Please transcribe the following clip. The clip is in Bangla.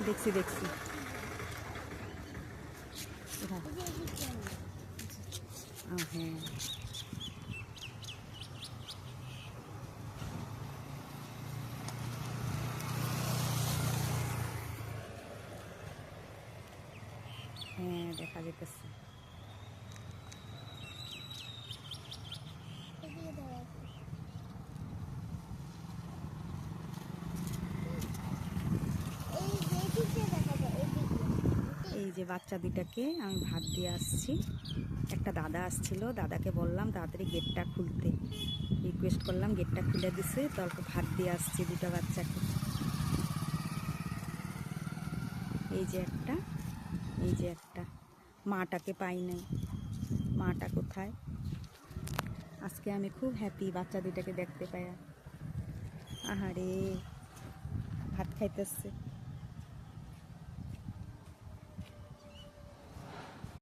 দেখছি দেখছি হ্যাঁ হ্যাঁ দেখা যেতেছে। এই যে বাচ্চা দুটাকে আমি ভাত দিয়ে আসছি। একটা দাদা আসছিল, দাদাকে বললাম তাড়াতাড়ি গেটটা খুলতে, রিকোয়েস্ট করলাম, গেটটা খুলে দিছে। তারপর ভাত দিয়ে আসছি দুটা বাচ্চাকে। এই যে একটা, এই যে একটা, মাটাকে পাই নাই, মাটা কোথায়। আজকে আমি খুব হ্যাপি বাচ্চা দুটাকে দেখতে পাই। আহারে ভাত খাইতেছে।